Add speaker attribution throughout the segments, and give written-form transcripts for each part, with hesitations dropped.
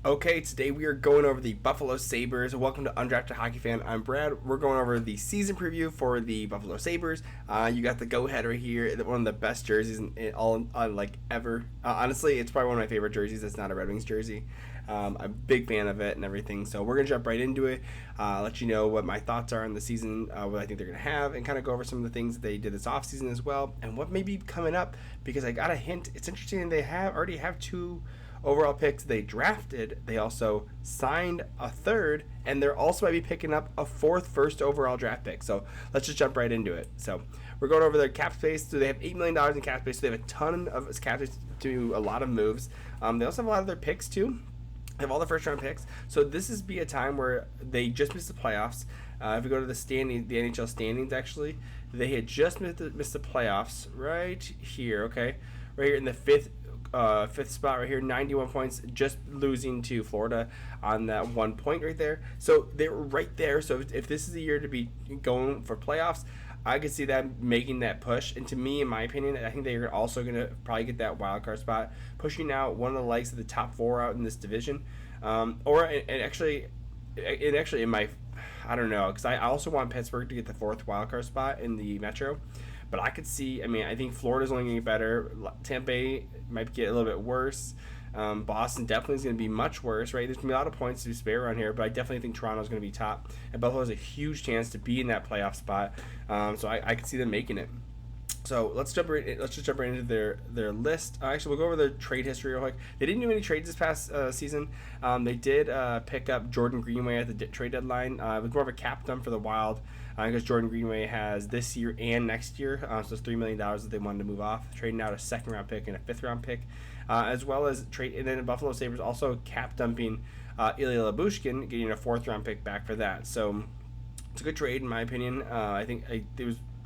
Speaker 1: Okay, today we are going over the Buffalo Sabres. Welcome to Undrafted Hockey Fan. I'm Brad. We're going over the season preview for the Buffalo Sabres. You got the go-ahead right here. One of the best jerseys ever. Honestly, it's probably one of my favorite jerseys. It's not a Red Wings jersey. I'm a big fan of it and everything. So we're going to jump right into it. Let you know what my thoughts are on the season, what I think they're going to have, and kind of go over some of the things that they did this offseason as well, and what may be coming up, because I got a hint. It's interesting they already have two overall picks they drafted. They also signed a third, and they're also might be picking up a fourth first overall draft pick. So let's just jump right into it. So we're going over their cap space. So they have $8 million in cap space. So they have a ton of cap space to do a lot of moves. They also have a lot of their picks too. They have all the first round picks. So this is be a time where they just missed the playoffs. If we go to the NHL standings, actually, they had just missed the playoffs right here. Okay, right here in the fifth spot right here, 91 points, just losing to Florida on that 1 point right there. So they were right there. So if this is the year to be going for playoffs, I could see them making that push. And to me, in my opinion, I think they're also going to probably get that wild card spot, pushing out one of the likes of the top four out in this division. Actually, in my, I don't know, because I also want Pittsburgh to get the fourth wild card spot in the Metro. But I could see, I think Florida's only going to get better. Tampa Bay might get a little bit worse. Boston definitely is going to be much worse, right? There's going to be a lot of points to spare around here, but I definitely think Toronto's going to be top. And Buffalo has a huge chance to be in that playoff spot. So I could see them making it. So let's just jump right into their list. Actually, we'll go over their trade history real quick. They didn't do any trades this past season. They did pick up Jordan Greenway at the trade deadline. It was more of a cap dump for the Wild, because Jordan Greenway has this year and next year. So it's $3 million that they wanted to move off, trading out a second round pick and a fifth round pick, as well as trade. And then the Buffalo Sabres also cap dumping Ilya Lyubushkin, getting a fourth round pick back for that. So it's a good trade in my opinion. I think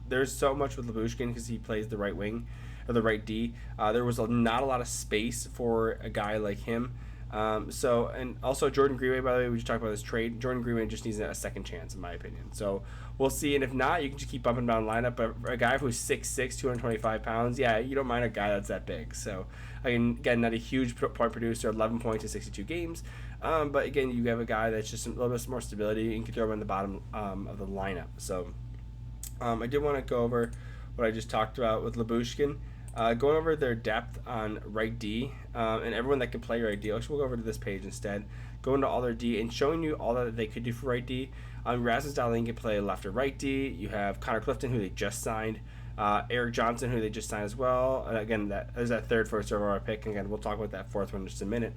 Speaker 1: there's so much with Lyubushkin because he plays the right wing or the right D. There was not a lot of space for a guy like him. And also Jordan Greenway, by the way, we just talked about this trade. Jordan Greenway just needs a second chance, in my opinion. So we'll see. And if not, you can just keep bumping down lineup. But a guy who's 6'6", 225 pounds, yeah, you don't mind a guy that's that big. So again, not a huge point producer, 11 points in 62 games. But again, you have a guy that's just a little bit more stability and can throw him in the bottom of the lineup. So I did want to go over what I just talked about with Lyubushkin. Going over their depth on right D, and everyone that can play right D. Actually, we'll go over to this page instead. Go into all their D and showing you all that they could do for right D. Rasmus Dahlin can play left or right D. You have Connor Clifton, who they just signed. Erik Johnson, who they just signed as well. And again, that is that third first overall pick. And again, we'll talk about that fourth one in just a minute.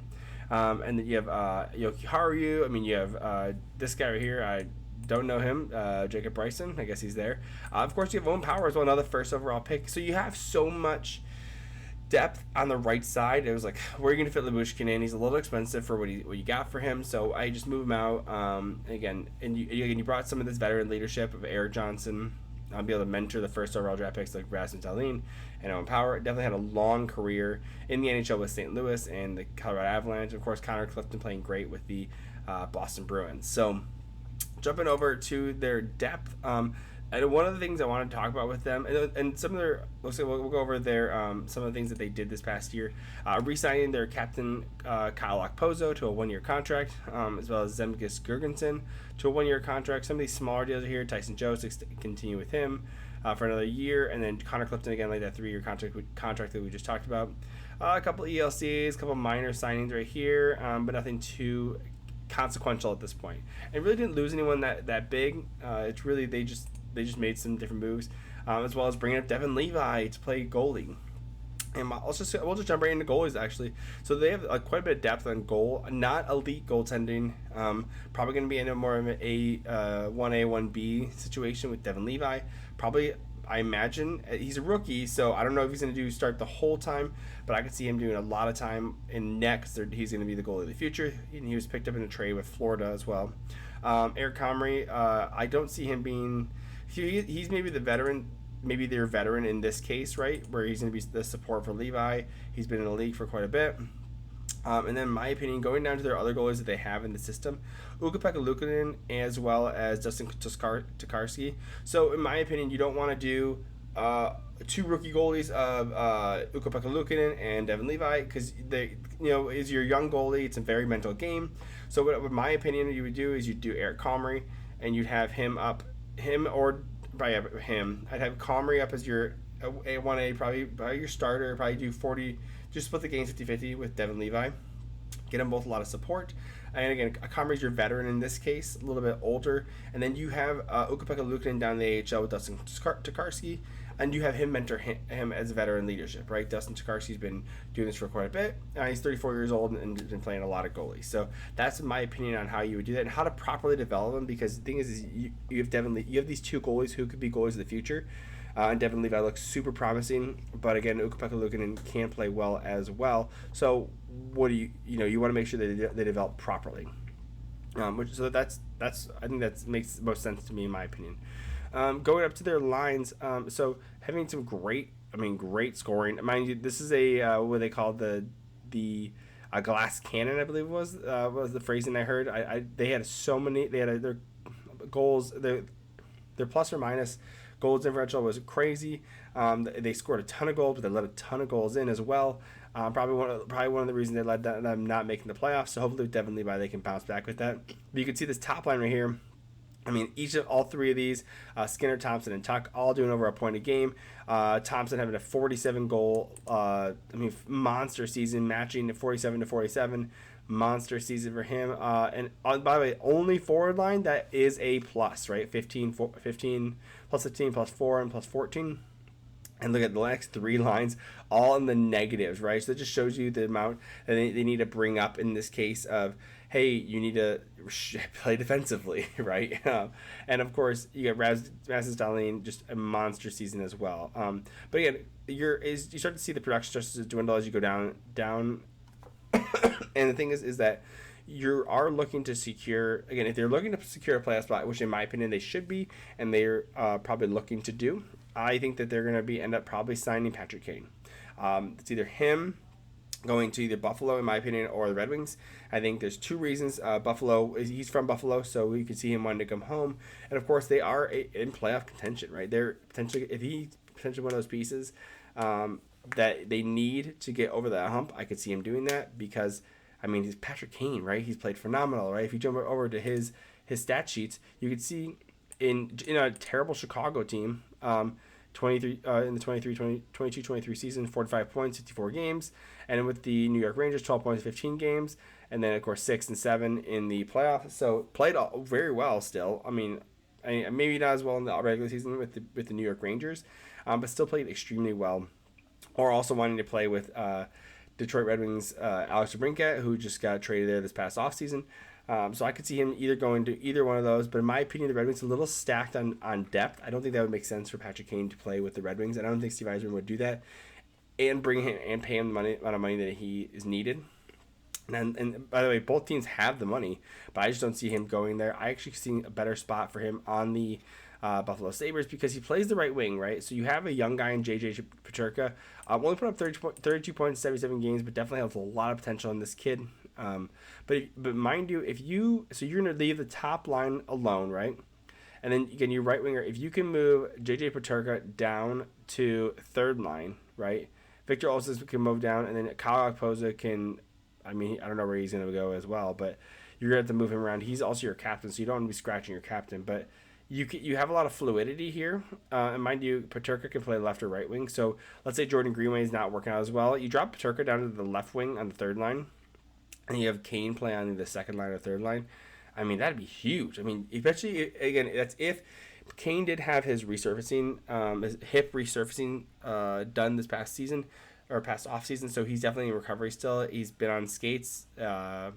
Speaker 1: And then you have Yoki Haru. You have this guy right here. I don't know him, Jacob Bryson. I guess he's there. Of course, you have Owen Power as well, another first overall pick. So you have so much depth on the right side. It was like, where are you going to fit Lyubushkin in? He's a little expensive for what you got for him. So I just move him out. You brought some of this veteran leadership of Erik Johnson. I'll be able to mentor the first overall draft picks like Rasmus Dahlin and Owen Power. Definitely had a long career in the NHL with St. Louis and the Colorado Avalanche. Of course, Connor Clifton playing great with the Boston Bruins. So jumping over to their depth, and one of the things I want to talk about with them, and some of their, we'll go over their some of the things that they did this past year, re-signing their captain Kyle Okposo to a 1-year contract, as well as Zemgus Girgensson to a 1-year contract. Some of these smaller deals are here. Tyson Jost continue with him for another year, and then Connor Clifton again, like that 3-year contract that we just talked about. A couple ELCs, a couple minor signings right here, but nothing too consequential at this point, and really didn't lose anyone that big. It's really they just made some different moves, as well as bringing up Devin Levi to play goalie. And we'll just jump right into goalies actually. So they have quite a bit of depth on goal, not elite goaltending. Probably going to be in a more of a 1A 1B situation with Devin Levi. Probably, I imagine he's a rookie, so I don't know if he's going to start the whole time, but I could see him doing a lot of time in net because he's going to be the goalie of the future. And he was picked up in a trade with Florida as well. Eric Comrie, I don't see him being. He's maybe the veteran, maybe their veteran in this case, right? Where he's going to be the support for Levi. He's been in the league for quite a bit. And then, in my opinion, going down to their other goalies that they have in the system, Ukko-Pekka Luukkonen as well as Dustin Tokarski. So, in my opinion, you don't want to do two rookie goalies of Ukko-Pekka Luukkonen and Devin Levi, because they, is your young goalie. It's a very mental game. So what, in my opinion, you would do is you'd do Eric Comrie, and you'd have him or by him. I'd have Comrie up as your A1A, probably your starter. Probably do 40, just split the games 50-50 with Devin Levi. Get them both a lot of support. And again, Comrie's your veteran in this case, a little bit older. And then you have Ukko-Pekka Luukkonen down the AHL with Dustin Tokarski, and you have him mentor him as a veteran leadership, right? Dustin Tokarski's been doing this for quite a bit. He's 34 years old and been playing a lot of goalies. So that's my opinion on how you would do that and how to properly develop them. Because the thing is you have these two goalies who could be goalies of the future. And Devin Levi looks super promising, but again, Ukko-Pekka Luukkonen can play well as well. So what do you want to make sure that they develop properly. That's I think that makes the most sense to me in my opinion. Going up to their lines, so having some great scoring. Mind you, this is a what they call the glass cannon, I believe was the phrasing I heard. They had so many. They had their goals. Their plus or minus goals differential was crazy. They scored a ton of goals, but they let a ton of goals in as well. Probably one of the reasons they led them not making the playoffs. So hopefully with Devin Levi they can bounce back with that. But you can see this top line right here. I mean, all three of these, Skinner, Thompson, and Tuck, all doing over a point a game. Thompson having a 47 goal, monster season, matching 47-47. Monster season for him. And by the way, only forward line that is a plus, right? 15 plus 15 plus 4 and plus 14. And look at the next three lines, all in the negatives, right? So that just shows you the amount that they need to bring up in this case of, hey, you need to play defensively, right? And of course, you got Rasmus Dahlin, just a monster season as well. But again, you start to see the production starts to dwindle as you go down. And the thing is that you are looking to secure, again, if they're looking to secure a playoff spot, which in my opinion they should be, and they're probably looking to do, I think that they're going to end up probably signing Patrick Kane. It's either him going to either Buffalo, in my opinion, or the Red Wings. I think there's two reasons. Buffalo, he's from Buffalo, so we could see him wanting to come home. And of course, they are in playoff contention, right? They're potentially, if he's potentially one of those pieces that they need to get over that hump, I could see him doing that because, he's Patrick Kane, right? He's played phenomenal, right? If you jump over to his stat sheets, you could see in a terrible Chicago team, 23 in the 22-23 season, 45 points, 54 games, and with the New York Rangers, 12 points, 15 games, and then of course 6 and 7 in the playoffs. So played very well still. Maybe not as well in the regular season with the New York Rangers, but still played extremely well. Or also wanting to play with Detroit Red Wings Alex DeBrincat, who just got traded there this past offseason. So I could see him either going to either one of those. But in my opinion, the Red Wings are a little stacked on depth. I don't think that would make sense for Patrick Kane to play with the Red Wings. And I don't think Steve Yzerman would do that and bring him and pay him the amount of money that he is needed. And by the way, both teams have the money, but I just don't see him going there. I actually see a better spot for him on the Buffalo Sabres because he plays the right wing, right? So you have a young guy in JJ Peterka. Only put up 32 points, 77 games, but definitely has a lot of potential in this kid. But mind you, you're going to leave the top line alone, right? And then again, your right winger, if you can move JJ Peterka down to third line, right? Victor Olsen can move down, and then Kyle Okposo can, I don't know where he's going to go as well, but you're going to have to move him around. He's also your captain, so you don't want to be scratching your captain, but you have a lot of fluidity here. And mind you, Peterka can play left or right wing. So let's say Jordan Greenway is not working out as well. You drop Peterka down to the left wing on the third line, and you have Kane play on the second line or third line. That'd be huge. Especially, again, that's if Kane did have his resurfacing, his hip resurfacing done this past season, or past off season, so he's definitely in recovery still. He's been on skates, the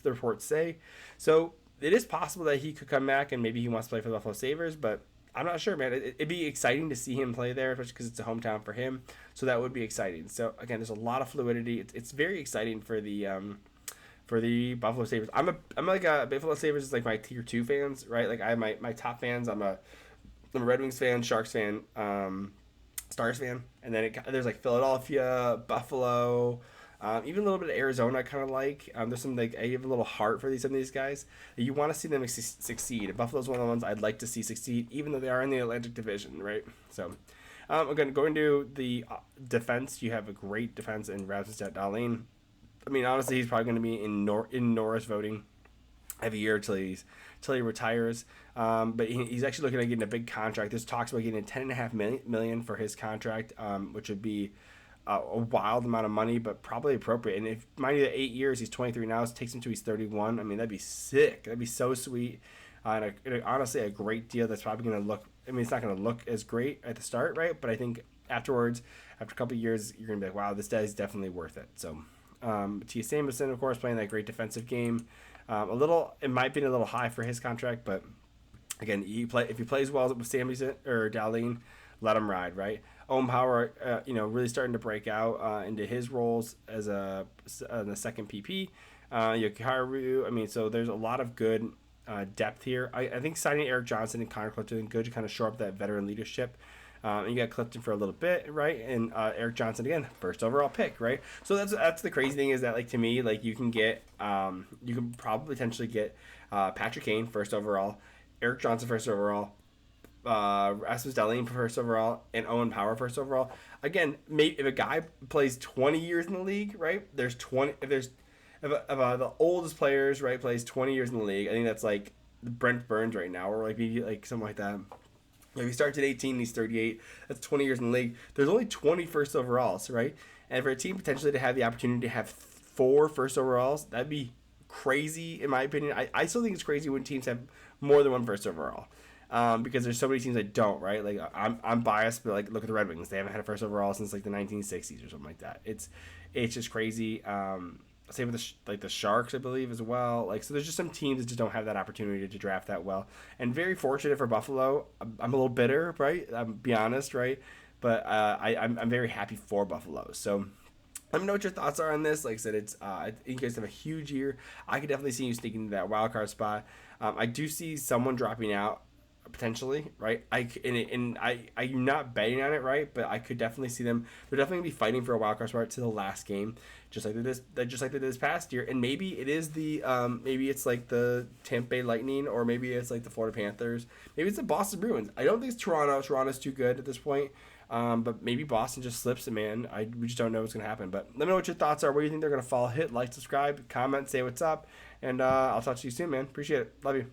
Speaker 1: reports say. So it is possible that he could come back and maybe he wants to play for the Buffalo Sabres, but I'm not sure, man. It'd be exciting to see him play there, especially because it's a hometown for him. So that would be exciting. So again, there's a lot of fluidity. It's very exciting for the Buffalo Sabres. I'm like a Buffalo Sabres is like my tier 2 fans, right? Like I have my top fans. I'm a Red Wings fan, Sharks fan, Stars fan, and then there's like Philadelphia, Buffalo, even a little bit of Arizona I kind of like. There's some I have a little heart for some of these guys. You want to see them succeed. And Buffalo's one of the ones I'd like to see succeed, even though they are in the Atlantic Division, right? So Again, going to the defense, you have a great defense in Rasmus Dahlin. I mean, honestly, he's probably going to be in Norris voting every year till he retires. But he's actually looking at getting a big contract. There's talks about getting $10.5 million for his contract, which would be a wild amount of money, but probably appropriate. And if mind you, 8 years, he's 23 now. It takes him to he's 31. I mean, that'd be sick. That'd be so sweet. Honestly, a great deal. That's probably going to look. I mean, it's not going to look as great at the start, right? But I think afterwards, after a couple of years, you're going to be like, wow, this guy is definitely worth it. So, T. Samuelson, of course, playing that great defensive game. It might be a little high for his contract, but again, if he plays well with Samuelson or Dahlin, let him ride, right? Owen Power, really starting to break out into his roles as the second PP. Yokiharu, I mean, so there's a lot of good depth here. I think signing Eric Johnson and Connor Clifton good to kind of shore up that veteran leadership. You got Clifton for a little bit, right? And Eric Johnson again, first overall pick, right? So that's the crazy thing is that, like, to me, like, you can probably potentially get Patrick Kane first overall, Eric Johnson first overall, Rasmus Dahlin first overall, and Owen Power first overall. Again, maybe if a guy plays 20 years in the league, right? If the oldest players, right, plays 20 years in the league, I think that's like Brent Burns right now, or maybe like something like that. If he starts at 18 and he's 38, that's 20 years in the league. There's only 20 first overalls, right? And for a team potentially to have the opportunity to have 4 first overalls, that'd be crazy in my opinion. I still think it's crazy when teams have more than one first overall. Because there's so many teams that don't, right? Like, I'm biased, but like, look at the Red Wings. They haven't had a first overall since like the 1960s or something like that. It's just crazy. Same with the Sharks, I believe, as well. Like, so there's just some teams that just don't have that opportunity to draft that well. And very fortunate for Buffalo. I'm a little bitter, right? Be honest, right? But I'm very happy for Buffalo. So let me know what your thoughts are on this. Like I said, you guys have a huge year. I could definitely see you sneaking into that wild card spot. I do see someone dropping out potentially, right? I'm not betting on it, right? But I could definitely see them. They're definitely gonna be fighting for a wild card spot to the last game, just like they did this past year. And maybe it is maybe it's like the Tampa Bay Lightning, or maybe it's like the Florida Panthers. Maybe it's the Boston Bruins. I don't think it's Toronto. Toronto's too good at this point. But maybe Boston just slips it, man. We just don't know what's gonna happen. But let me know what your thoughts are. Where do you think they're gonna fall? Hit like, subscribe, comment, say what's up, and I'll talk to you soon, man. Appreciate it. Love you.